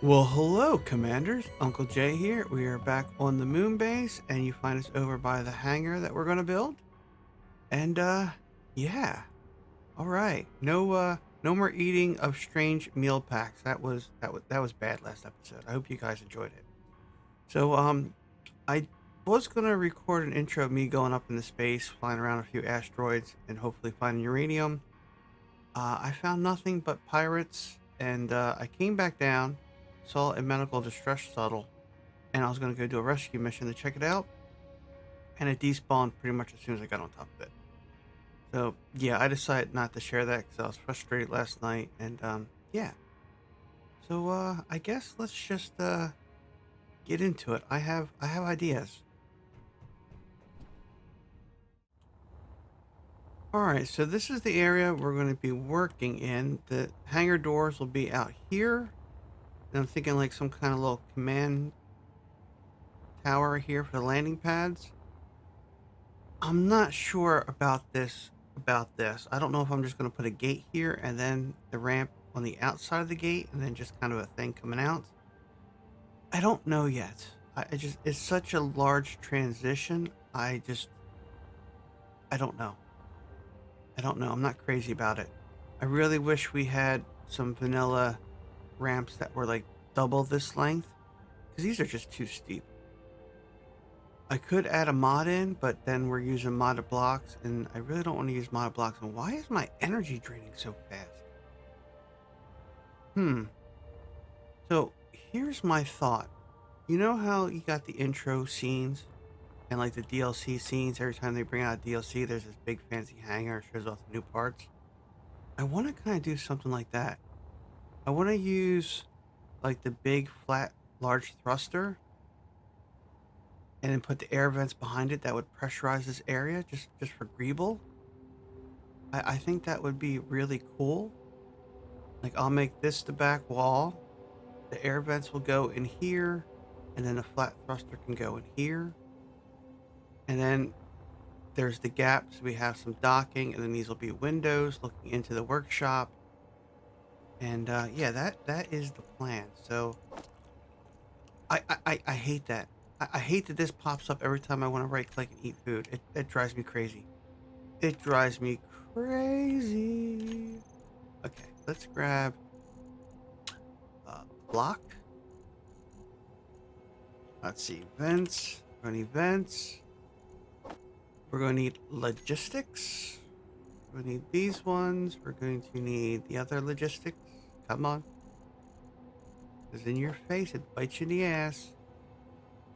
Well, hello, Commanders. Uncle Jay here. We are back on the moon base, and you find us over by the hangar that we're going to build. And, yeah. All right. No more eating of strange meal packs. That was bad last episode. I hope you guys enjoyed it. So, I was going to record an intro of me going up into space, flying around a few asteroids, and hopefully finding uranium. I found nothing but pirates, and I came back down, saw a medical distress shuttle, and I was going to go do a rescue mission to check it out, and it despawned pretty much as soon as I got on top of it. So yeah, I decided not to share that because I was frustrated last night, and yeah. So I guess let's just get into it. I have ideas. All right, so this is the area we're going to be working in. The hangar doors will be out here. And I'm thinking like some kind of little command tower here for the landing pads. I'm not sure about this. I don't know if I'm just going to put a gate here and then the ramp on the outside of the gate and then just kind of a thing coming out. I don't know yet. I just it's such a large transition. I don't know. I don't know. I'm not crazy about it. I really wish we had some vanilla ramps that were like double this length because these are just too steep. I could add a mod in, but then we're using modded blocks, and I really don't want to use modded blocks. And why is my energy draining so fast? Hmm. So here's my thought. You know how you got the intro scenes and like the DLC scenes? Every time they bring out a DLC, there's this big fancy hangar shows off the new parts. I want to kind of do something like that. I want to use like the big flat large thruster and then put the air vents behind it that would pressurize this area just for Greeble. I think that would be really cool. Like I'll make this the back wall. The air vents will go in here, and then a flat thruster can go in here. And then there's the gap, so we have some docking, and then these will be windows looking into the workshop. And yeah, that is the plan. So I hate that. I hate that this pops up every time I want to right click and eat food. It drives me crazy. It drives me crazy. Okay, let's grab block. Let's see, vents. We're gonna need vents. We're gonna need logistics. We're gonna need these ones. We're going to need the other logistics. Come on. It's in your face. It bites you in the ass.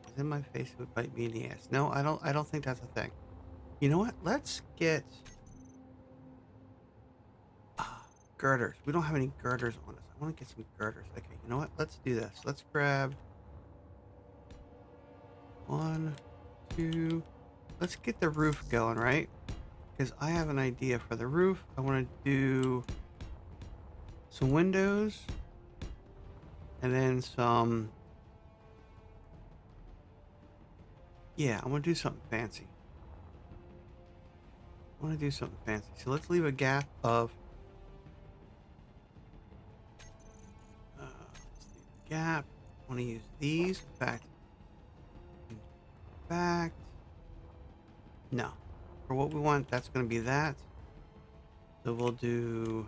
It's in my face. It would bite me in the ass. No, I don't think that's a thing. You know what? Let's get girders. We don't have any girders on us. I want to get some girders. Okay, you know what? Let's do this. Let's grab one, two. Let's get the roof going, right? Because I have an idea for the roof. I want to do some windows and then some. Yeah, I want to do something fancy. So let's leave a gap of. Let's leave a gap. I want to use these. In fact, no. For what we want, that's going to be that. So we'll do.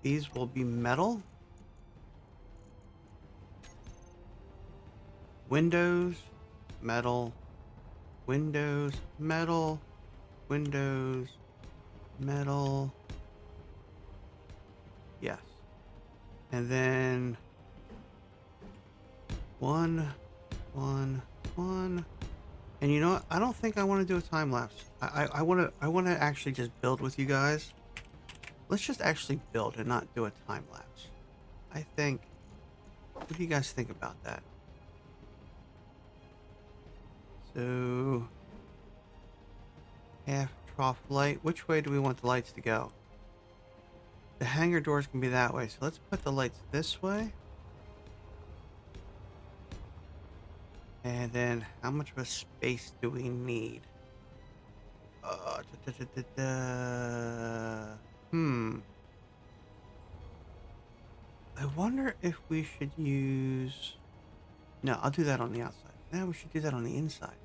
These will be metal. Windows, metal, windows, metal, windows, metal. Yes. And then one, one. And you know what? I don't think I want to do a time lapse. I want to actually just build with you guys. Let's just actually build and not do a time lapse. I think. What do you guys think about that? So half trough light. Which way do we want the lights to go? The hangar doors can be that way. So let's put the lights this way. And then how much of a space do we need? Da, da, da, da, da. I wonder if we should use... No, I'll do that on the outside. No, we should do that on the inside.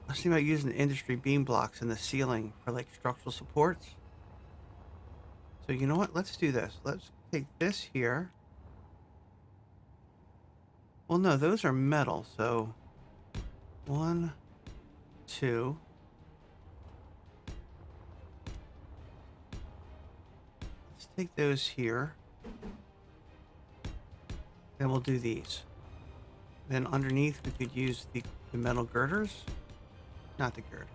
I was thinking about using the industry beam blocks in the ceiling for like structural supports. So you know what? Let's do this. Let's take this here. Well, no, those are metal. So 1, 2. Let's take those here. Then we'll do these. Then underneath we could use the metal girders. Not the girders.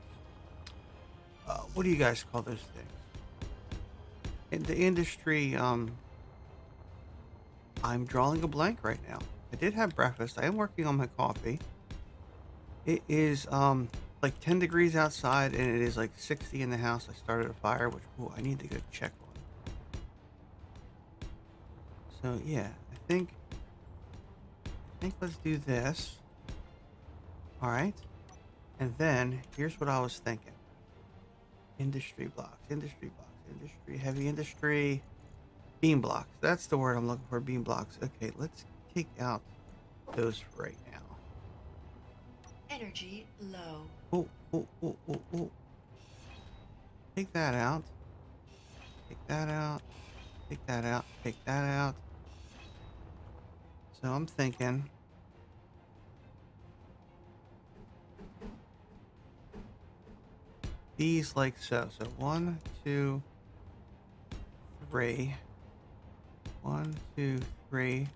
What do you guys call those things? In the industry, I'm drawing a blank right now. I did have breakfast. I am working on my coffee. It is like 10 degrees outside and it is like 60 in the house. I started a fire, which I need to go check on. So yeah, I think let's do this. All right. And then here's what I was thinking. Industry blocks, heavy industry, beam blocks. That's the word I'm looking for, beam blocks. Okay, let's take out those for right now. Energy low. Oh. Take that out. Take that out. Take that out. Take that out. So I'm thinking... these like so. So 1, 2, 3. 1, 2, 3.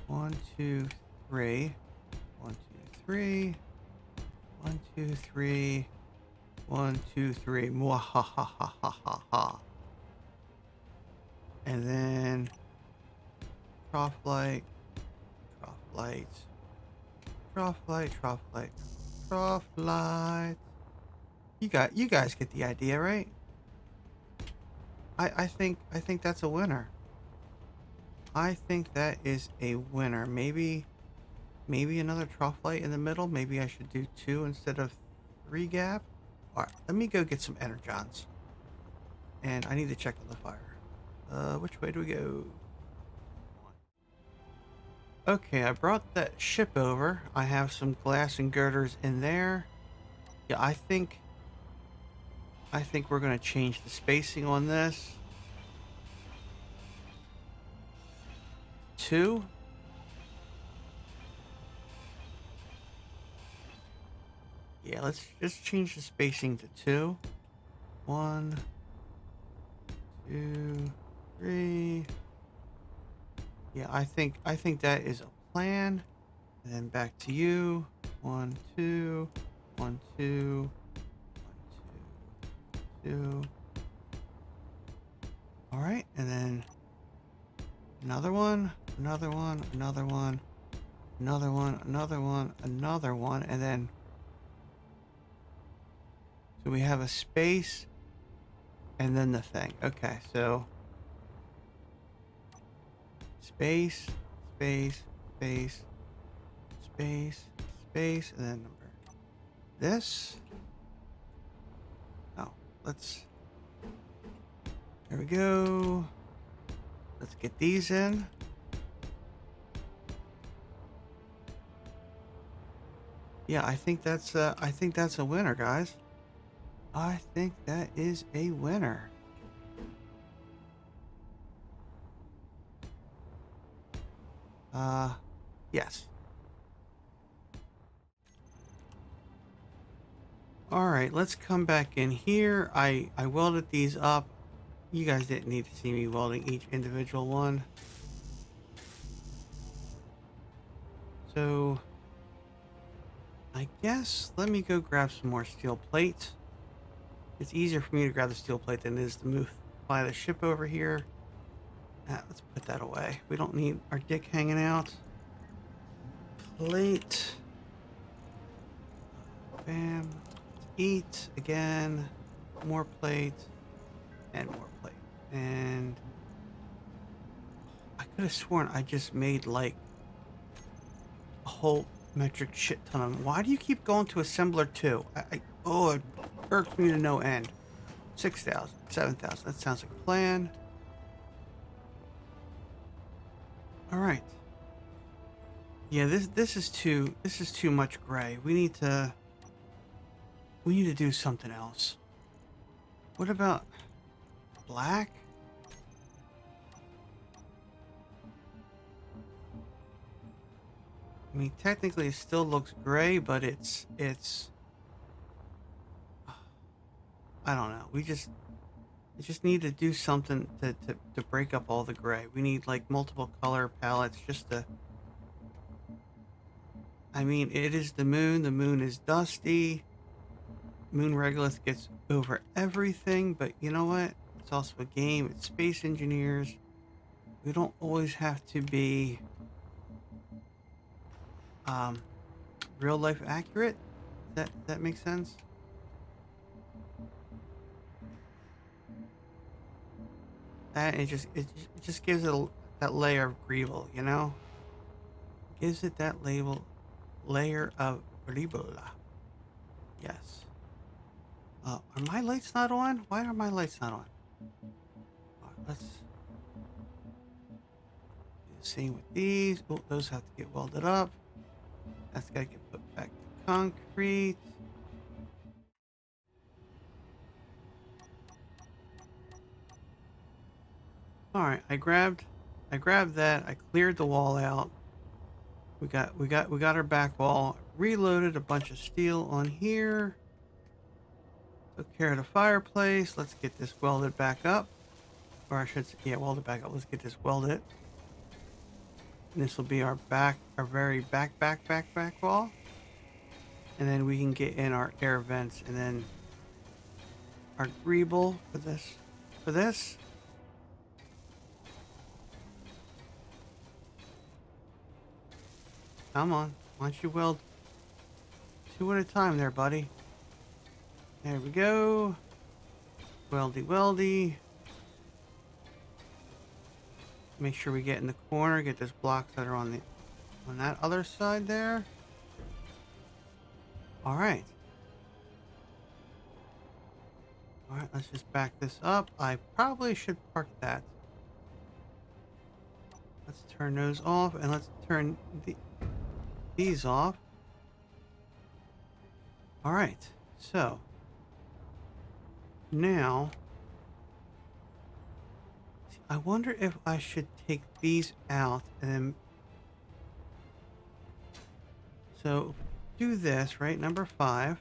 1, 2, 3. 1, 2, 3. 1, 2, 3. 1, 2, 3. Mwahahahaha. And then trough light, trough light, trough light, trough light, trough light. You guys get the idea, right? I think that's a winner. I think that is a winner. Maybe another trough light in the middle. Maybe I should do 2 instead of 3 gap. All right, let me go get some energons. And I need to check on the fire. Which way do we go? Okay, I brought that ship over. I have some glass and girders in there. Yeah, I think we're going to change the spacing on this. 2. Yeah, let's just change the spacing to 2. 1, 2, 3. Yeah, I think that is a plan. And then back to you. 1, 2, 1, 2, 1, 2, 2. All right, and then another one, another one, another one, another one, another one, another one, and then so we have a space and then the thing. Okay, so space, space, space, space, space, and then number this. Oh, let's, there we go. Let's get these in. Yeah, I think that's a winner, guys. I think that is a winner. Yes. All right, let's come back in here. I welded these up. You guys didn't need to see me welding each individual one. So I guess let me go grab some more steel plates. It's easier for me to grab the steel plate than it is to fly the ship over here. Let's put that away. We don't need our dick hanging out. Plate. Bam. Let's eat again. More plate. And more plate. And I could have sworn I just made like a whole metric shit ton of them. Why do you keep going to assembler 2? Oh, it irks me to no end. 6,000, 7,000. That sounds like a plan. All right. Yeah, this is too much gray. We need to do something else. What about black? I mean, technically it still looks gray, but it's I don't know. We just need to do something to break up all the gray. We need like multiple color palettes just to. I mean, it is the moon. The moon is dusty. Moon regolith gets over everything, but you know what? It's also a game. It's Space Engineers. We don't always have to be um, real life accurate. That makes sense. That it just gives it that layer of Greeble, you know? Gives it that layer of Greeble. Yes. Are my lights not on? Why are my lights not on? Let's do the same with these. Oh, those have to get welded up. That's got to get put back to concrete. All right, I grabbed that. I cleared the wall out. We got our back wall. Reloaded a bunch of steel on here. Took care of the fireplace. Let's get this welded back up. Or I should say, yeah, welded back up. Let's get this welded. And this will be our very back wall. And then we can get in our air vents and then our greeble for this. Come on. Why don't you weld two at a time there, buddy? There we go. Weldy. Make sure we get in the corner, get those blocks that are on that other side there. All right, let's just back this up. I probably should park that. Let's turn those off and let's turn these off. All right, so now I wonder if I should take these out and then so do this, right? Number 5.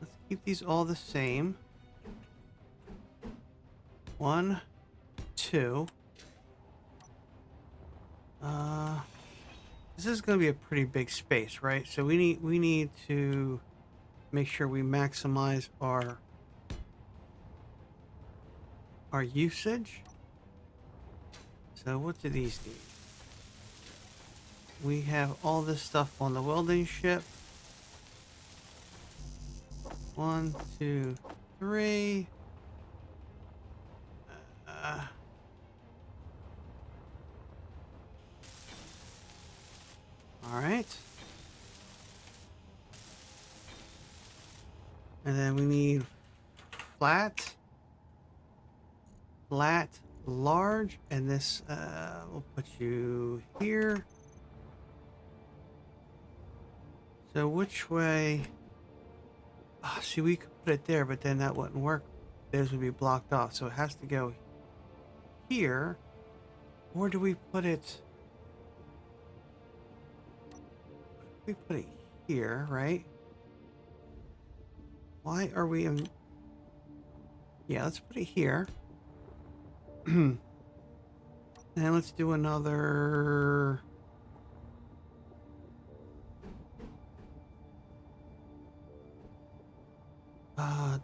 Let's keep these all the same. 1, 2. This is going to be a pretty big space, right? So we need to make sure we maximize our usage. So what do these need? We have all this stuff on the welding ship. 1, 2, 3. All right. And then we need flat, large, and this, we'll put you here. So which way? Oh, see, we could put it there, but then that wouldn't work. Those would be blocked off. So it has to go here. Or do we put it? We put it here, right? Why are we in? Yeah, let's put it here. And let's do another.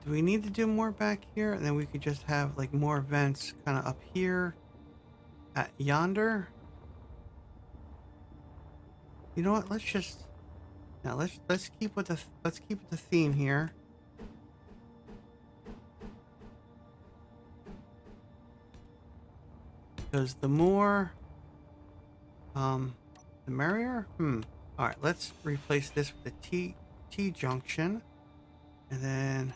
Do we need to do more back here? And then we could just have like more vents kind of up here at yonder. You know what? Let's just let's keep with the theme here. Because the more the merrier. All right, let's replace this with the T junction. And then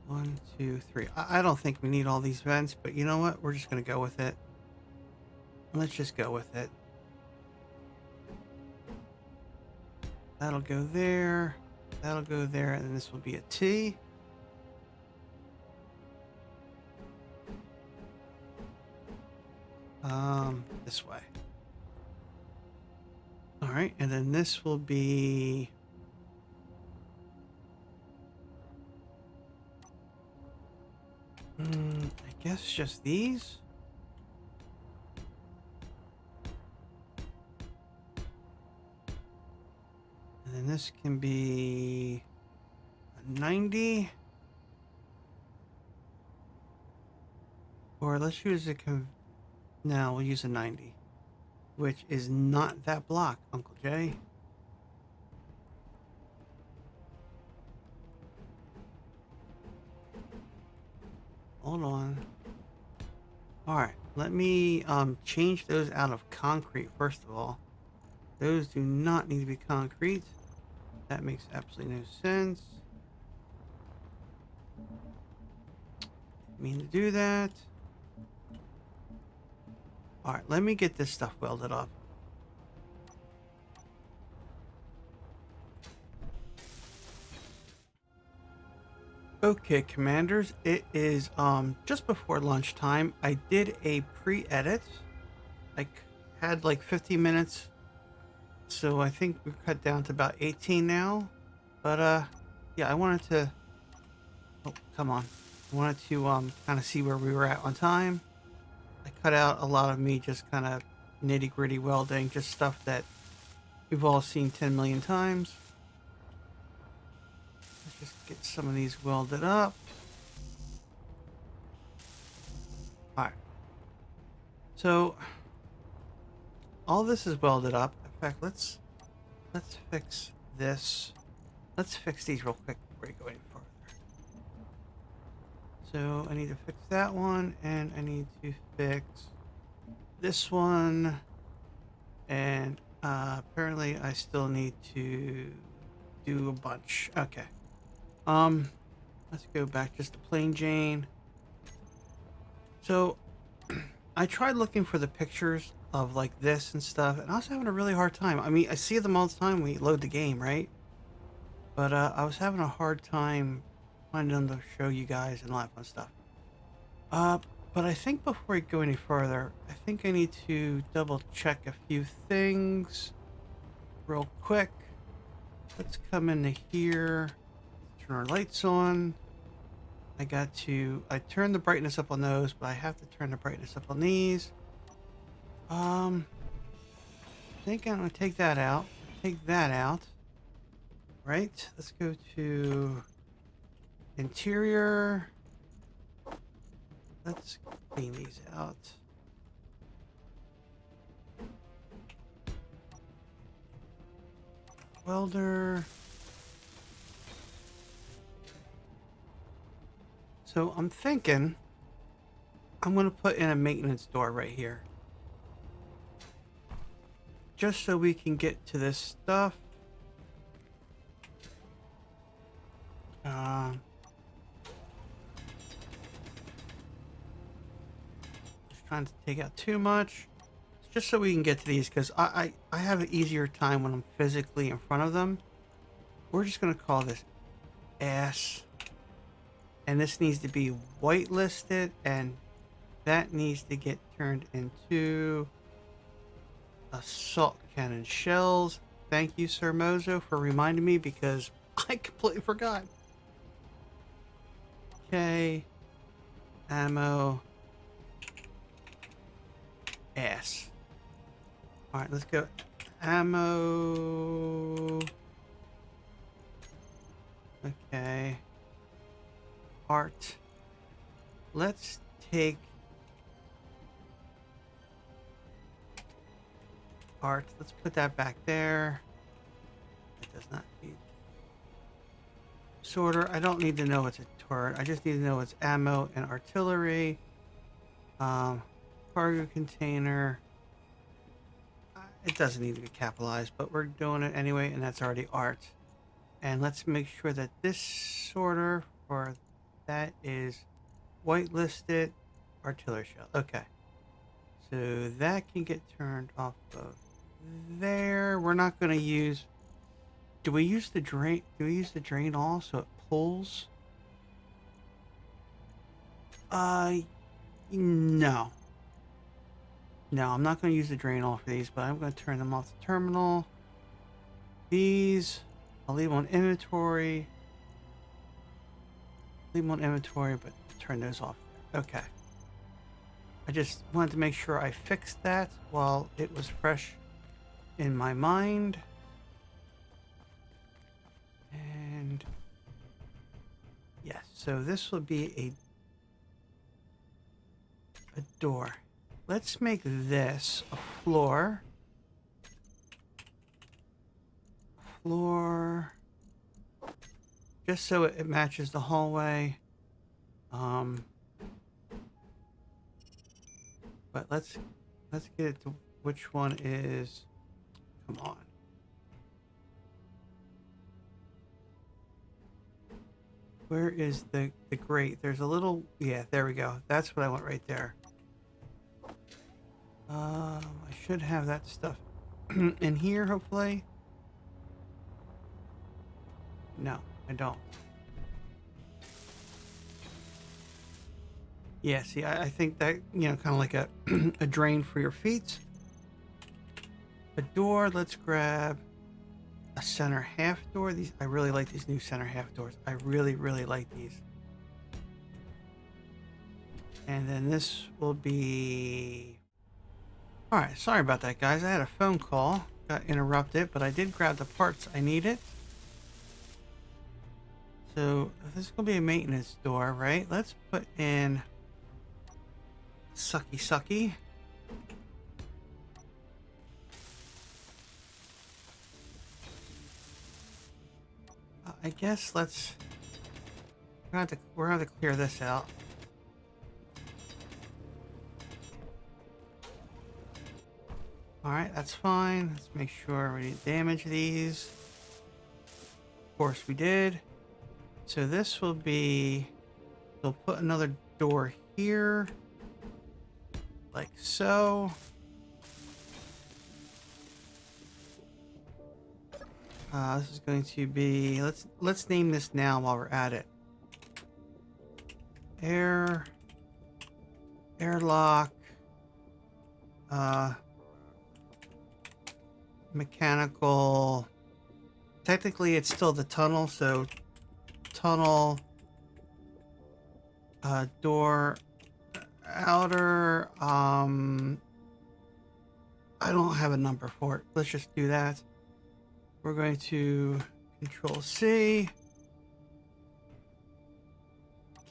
1, 2, 3. I don't think we need all these vents, but you know what? We're just going to go with it. Let's just go with it. That'll go there. That'll go there. And then this will be a T. This way. All right. And then this will be... I guess just these. And then this can be a 90. Or let's use a no, we'll use a 90, which is not that block, Uncle Jay. Hold on. All right, let me change those out of concrete first of all. Those do not need to be concrete. That makes absolutely no sense. Didn't mean to do that. All right, let me get this stuff welded up. Okay, commanders, it is just before lunchtime. I did a pre-edit. I had like 15 minutes, so I think we're cut down to about 18 now. But yeah, I wanted to... Oh, come on. I wanted to kind of see where we were at on time. I cut out a lot of me just kind of nitty-gritty welding, just stuff that we've all seen 10 million times. Let's just get some of these welded up. All right. So all this is welded up. In fact, let's fix this. Let's fix these real quick before we go any further. So I need to fix that one, and I need to fix this one, and apparently I still need to do a bunch. Okay. Let's go back just to plain Jane. So I tried looking for the pictures of like this and stuff, and I was having a really hard time. I mean, I see them all the time when we load the game, right? But I was having a hard time finding them to show you guys and all that fun stuff. But I think before I go any further, I think I need to double check a few things real quick. Let's come into here, turn our lights on. I turned the brightness up on those, but I have to turn the brightness up on these. I think I'm gonna take that out. Take that out. Right, let's go to interior. Let's clean these out. Welder. So I'm thinking I'm going to put in a maintenance door right here. Just so we can get to this stuff. Just trying to take out too much. Just so we can get to these, because I have an easier time when I'm physically in front of them. We're just going to call this S. And this needs to be whitelisted, and that needs to get turned into assault cannon shells. Thank you, Sir Mozo, for reminding me, because I completely forgot. Okay. Ammo. S. Alright, let's go. Ammo. Okay. Art. Let's take art. Let's put that back there. It does not need sorter. I don't need to know it's a turret. I just need to know it's ammo and artillery. Cargo container. it doesn't need to be capitalized, but we're doing it anyway, and that's already art. And let's make sure that this sorter for that is whitelisted artillery shell. Okay. So that can get turned off of there. We're not going to use... Do we use the drain? Do we use the drain all so it pulls? No. No, I'm not going to use the drain all for these, but I'm going to turn them off the terminal. These, I'll leave on inventory. Leave them on inventory, but turn those off there. Okay. I just wanted to make sure I fixed that while it was fresh in my mind. And yes, so this will be a door. Let's make this a floor. Floor. Just so it matches the hallway. But let's get it to which one is. Come on. Where is the grate? There's a little, yeah, there we go. That's what I want right there. I should have that stuff in here, hopefully. No, I don't. Yeah, see, I think that, you know, kind of like a, a drain for your feet. A door, let's grab a center half door. These, I really like these new center half doors. I really, really like these. And then this will be... Alright, sorry about that, guys. I had a phone call. Got interrupted, but I did grab the parts I needed. So, this is going to be a maintenance door, right? Let's put in... Sucky sucky. I guess let's... We're gonna have to clear this out. Alright, that's fine. Let's make sure we didn't damage these. Of course we did. So this will be... We'll put another door here. Like so. This is going to be... Let's name this now while we're at it. Airlock. Mechanical. Technically, it's still the tunnel, so tunnel. Door. Outer. I don't have a number for it. Let's just do that. We're going to Control C.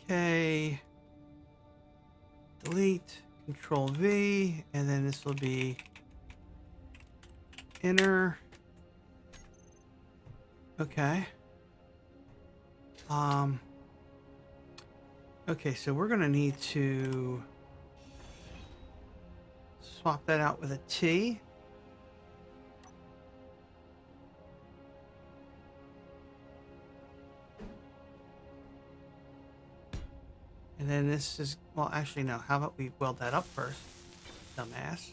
K. Delete. Control V. And then this will be inner. Okay. Okay, so we're gonna need to swap that out with a T. And then this is, well, actually, no. How about we weld that up first, dumbass?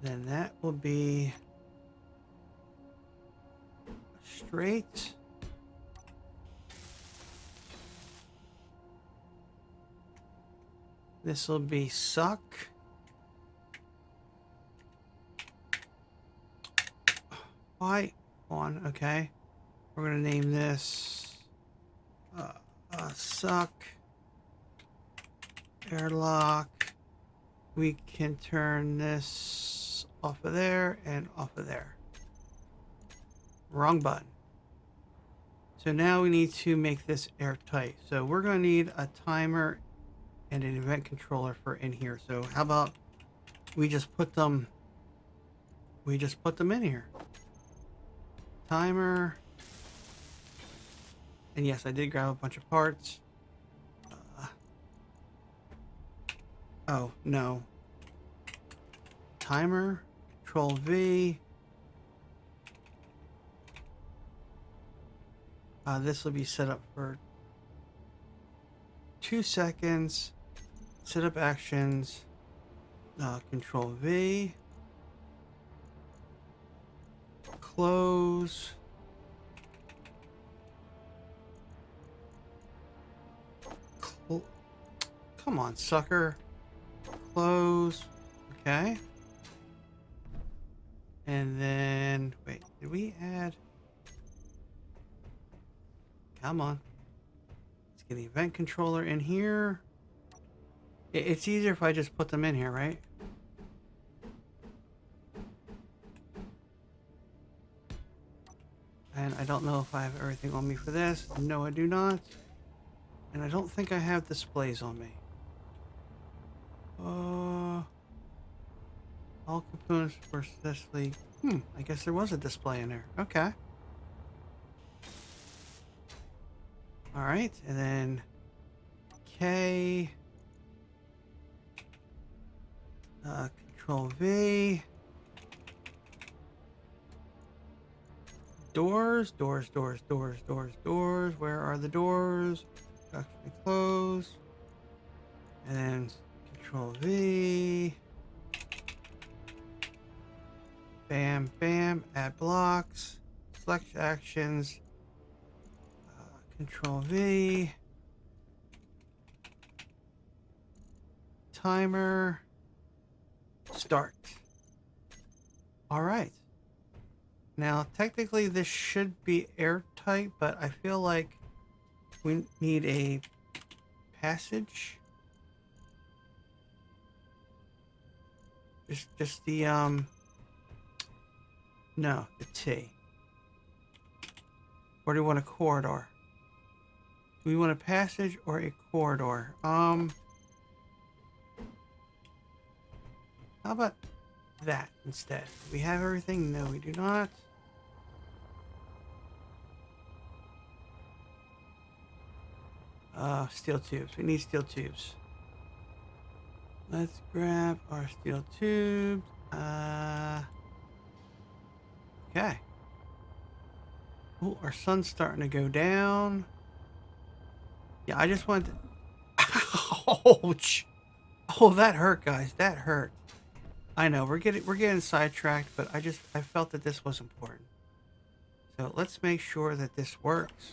Then that will be straight. This will be suck. Why on? Okay. We're going to name this suck. Airlock. We can turn this off of there and off of there. Wrong button. So now we need to make this airtight. So we're going to need a timer and an event controller for in here. So how about we just put them in here. Timer. And yes, I did grab a bunch of parts. Oh, no. Timer, Control V. This will be set up for 2 seconds. Set up actions. Control V. Close. Come on, sucker. Close. Okay. And then, wait, did we add? Come on. Let's get the event controller in here. It's easier if I just put them in here, right? And I don't know if I have everything on me for this. No, I do not. And I don't think I have displays on me. All components were successfully... I guess there was a display in there. Okay. Alright, and then... K... Control V... Doors. Where are the doors? Actually close. And then Control V. Bam, bam. Add blocks. Select actions. Control V. Timer. Start. All right. Now, technically, this should be airtight, but I feel like we need a passage. Just the, no, the T. Or do we want a corridor? Do we want a passage or a corridor? How about that instead? Do we have everything? No, we do not. Steel tubes. We need steel tubes. Let's grab our steel tubes. Okay. Oh, our sun's starting to go down. Yeah, I just wanted to... Ouch! Oh, that hurt, guys. That hurt. I know we're getting sidetracked, but I felt that this was important. So let's make sure that this works.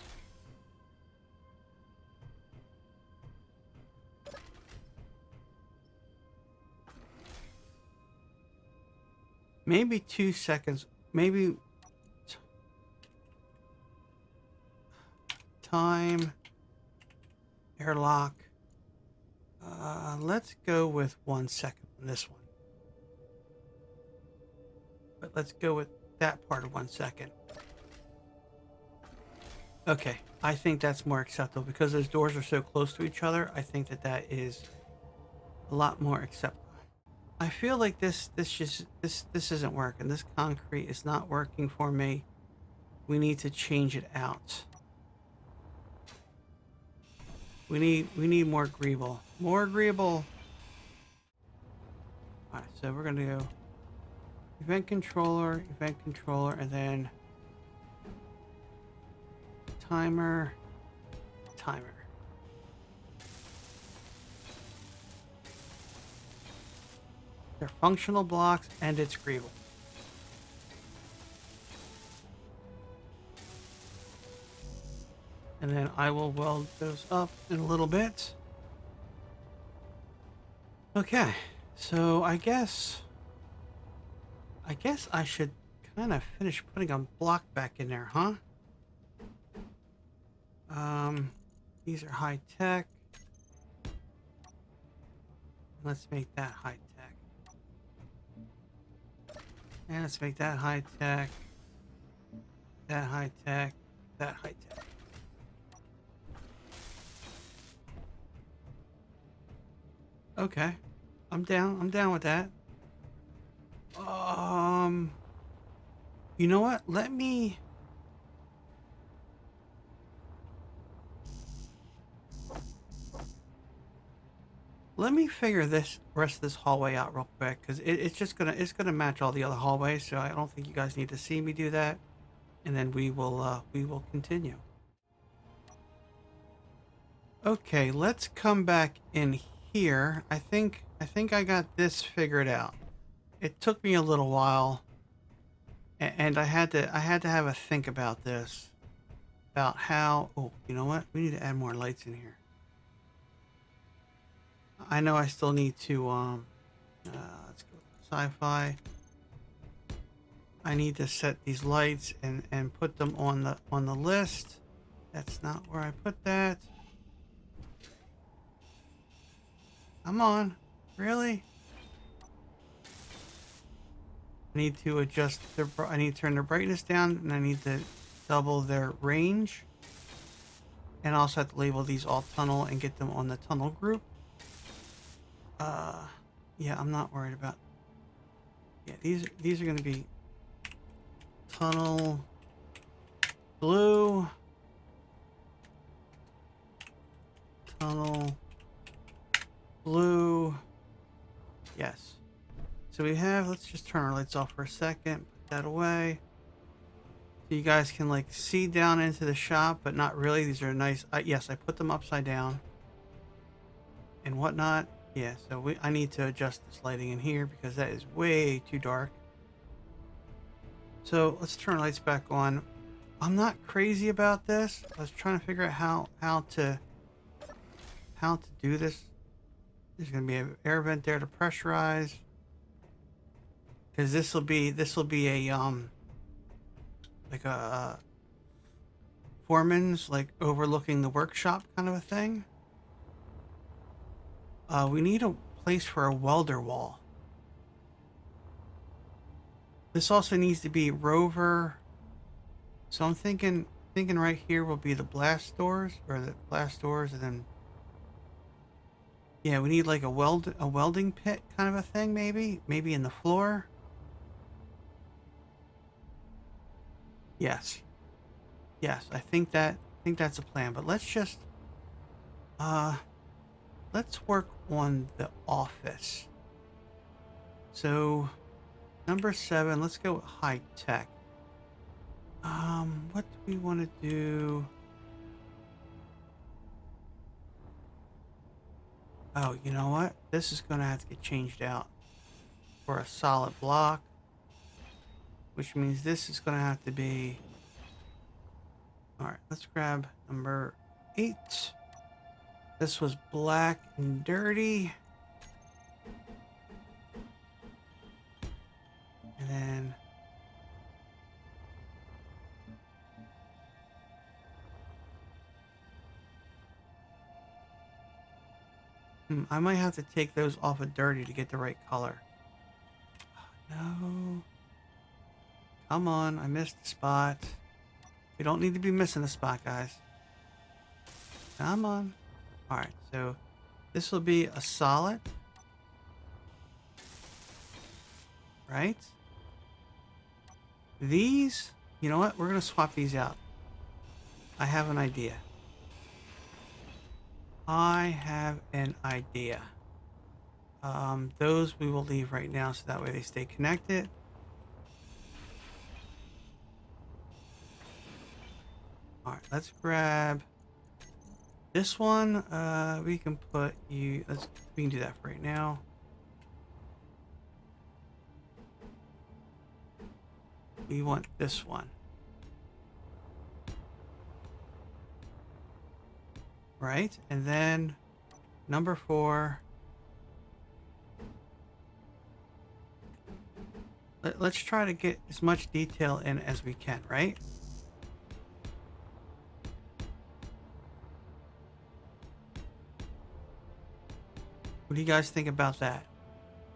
Maybe 2 seconds. Maybe time. Airlock. Let's go with 1 second on this one. But let's go with that part of 1 second. Okay, I think that's more acceptable because those doors are so close to each other. I think that that is a lot more acceptable. I feel like this isn't working. This concrete is not working for me. We need to change it out. We need more agreeable. More agreeable. Alright, so we're gonna go event controller, and then timer. They're functional blocks and it's agreeable. And then I will weld those up in a little bit. Okay, so I guess I should kind of finish putting a block back in there, huh? These are high tech. Let's make that high tech. And let's make that high tech. That high tech. That high tech. Okay. I'm down with that. You know what? Let me... Let me figure this rest of this hallway out real quick, because it's gonna match all the other hallways, so I don't think you guys need to see me do that. And then we will continue. Okay, let's come back in here. I think I got this figured out. It took me a little while, and I had to have a think about this, about how. Oh, you know what? We need to add more lights in here. I know I still need to let's go sci-fi. I need to set these lights and put them on the list. That's not where I put that. Come on, really? I need to adjust their. I need to turn their brightness down, and I need to double their range. And I also have to label these all tunnel and get them on the tunnel group. Yeah, I'm not worried about. Yeah, these are going to be tunnel blue, tunnel blue. Yes. So we have. Let's just turn our lights off for a second. Put that away. So you guys can like see down into the shop, but not really. These are nice. Yes, I put them upside down and whatnot. Yeah, so I need to adjust this lighting in here because that is way too dark. So let's turn lights back on. I'm not crazy about this. I was trying to figure out how to do this. There's gonna be an air vent there to pressurize. Because this will be a like a foreman's, like overlooking the workshop kind of a thing. We need a place for a welder wall. This also needs to be rover. So I'm thinking right here will be the blast doors, and then yeah, we need like a welding pit kind of a thing, maybe in the floor. Yes, I think that's a plan. But let's just let's work on the office. So number 7, let's go with high tech. What do we want to do? Oh, you know what? This is going to have to get changed out for a solid block, which means this is going to have to be. All right, let's grab number 8. This was black and dirty. And then I might have to take those off of dirty to get the right color. No. Come on, I missed the spot. We don't need to be missing a spot, guys. Come on. All right, so this will be a solid. Right? These, you know what? We're going to swap these out. I have an idea. Those we will leave right now so that way they stay connected. All right, let's grab this one. We can put you. We can do that for right now. We want this one. Right? And then number 4. Let's try to get as much detail in as we can, right? What do you guys think about that?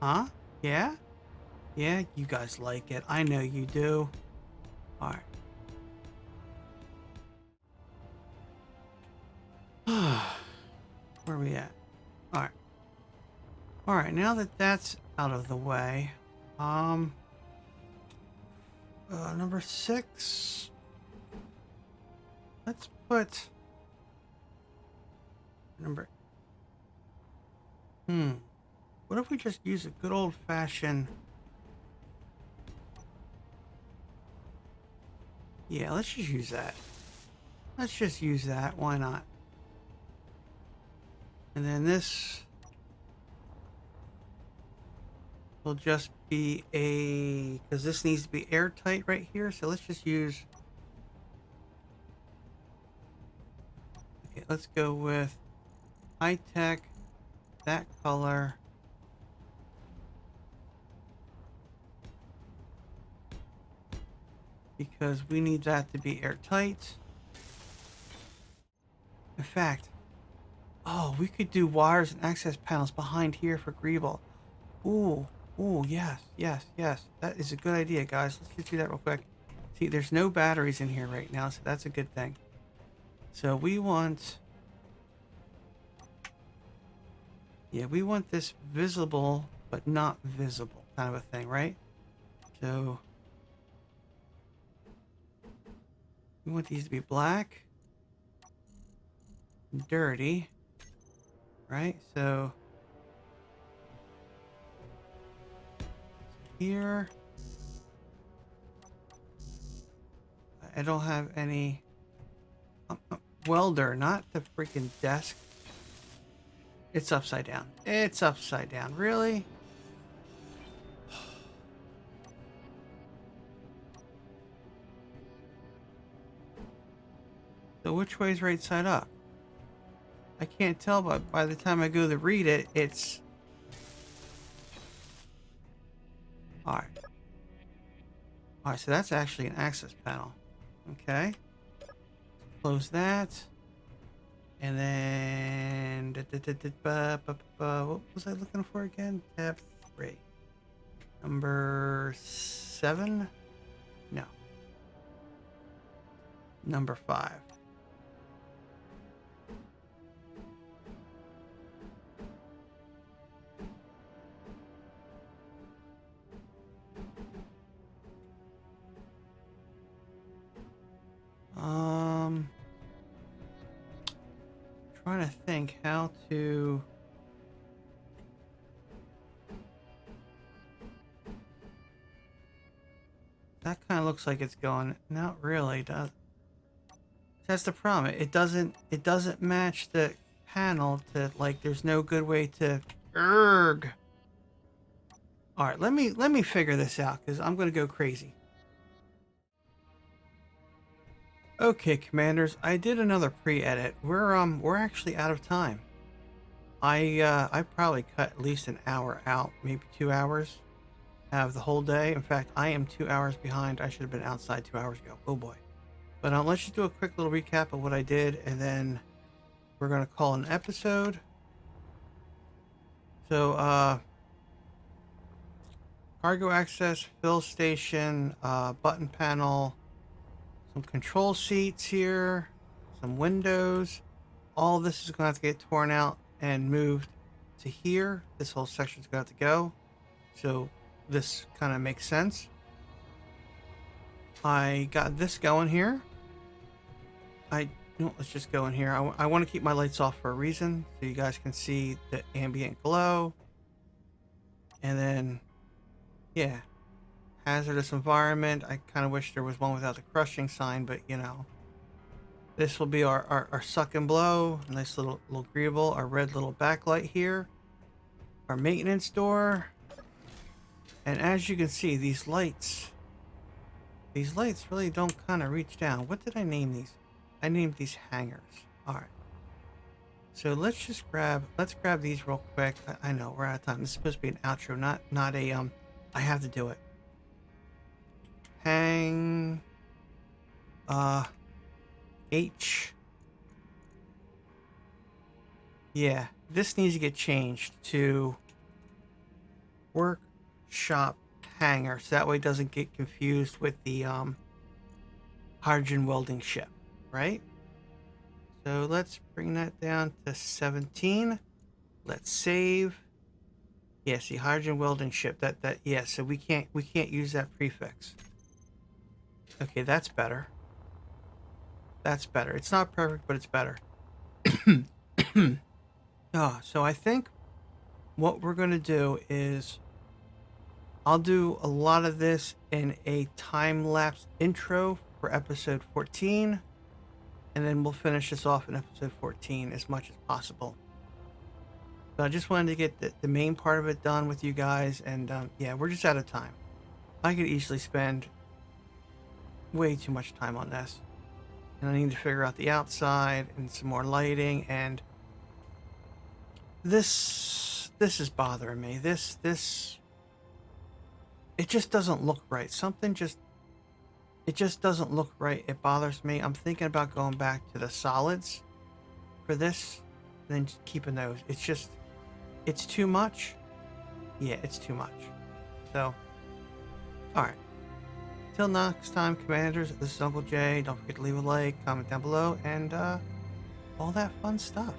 Huh? Yeah? Yeah, you guys like it. I know you do. All right. Where are we at? All right. All right, now that that's out of the way, number 6. Let's put number. What if we just use a good old-fashioned... Yeah, let's just use that. Let's just use that. Why not? And then this will just be a... Because this needs to be airtight right here. So let's just use... Okay, let's go with high-tech, that color. Because we need that to be airtight. In fact, oh, we could do wires and access panels behind here for Greeble. Ooh, ooh, yes, yes, yes. That is a good idea, guys. Let's just do that real quick. See, there's no batteries in here right now, so that's a good thing. So we want... Yeah, we want this visible, but not visible kind of a thing, right? So... we want these to be black. Dirty. Right? So... here... I don't have any... welder, not the freaking desk. It's upside down. It's upside down. Really? So which way is right side up? I can't tell, but by the time I go to read it, it's... Alright. Alright, so that's actually an access panel. Okay. Close that. And then... what was I looking for again? Tab 3. Number 7? No. Number 5. Trying to think how to... That kind of looks like it's going... Not really, does... That's the problem. It doesn't match the panel to, like, there's no good way to... Erg! Alright, let me figure this out, because I'm going to go crazy. Okay, Commanders, I did another pre-edit. We're actually out of time. I probably cut at least an hour out, maybe 2 hours out of the whole day. In fact, I am 2 hours behind. I should have been outside 2 hours ago. Oh boy. But let's just do a quick little recap of what I did, and then we're gonna call an episode. So, cargo access, fill station, button panel, some control seats here, some windows. All this is going to have to get torn out and moved to here. This whole section is going to have to go. So this kind of makes sense. I got this going here. Let's just go in here. I want to keep my lights off for a reason, so you guys can see the ambient glow. And then, yeah. Hazardous environment. I kind of wish there was one without the crushing sign, but you know. This will be our suck and blow. Nice little greeble. Our red little backlight here. Our maintenance door. And as you can see, these lights really don't kind of reach down. What did I name these? I named these hangers. Alright. So let's grab these real quick. I know, we're out of time. This is supposed to be an outro, not a, I have to do it. Hang H. Yeah, this needs to get changed to workshop hanger, so that way it doesn't get confused with the hydrogen welding ship, right? So let's bring that down to 17. Let's save. Yeah, see, hydrogen welding ship. Yeah, so we can't use that prefix. Okay, that's better. That's better. It's not perfect, but it's better. Oh, so I think what we're going to do is I'll do a lot of this in a time-lapse intro for episode 14, and then we'll finish this off in episode 14 as much as possible. So I just wanted to get the main part of it done with you guys, and yeah, we're just out of time. I could easily spend way too much time on this, and I need to figure out the outside and some more lighting, and this is bothering me. This it just doesn't look right. It just doesn't look right. It bothers me. I'm thinking about going back to the solids for this, and then just keeping those. It's too much. Yeah, it's too much. So, all right. Till next time, Commanders, this is Uncle Jay. Don't forget to leave a like, comment down below, and all that fun stuff.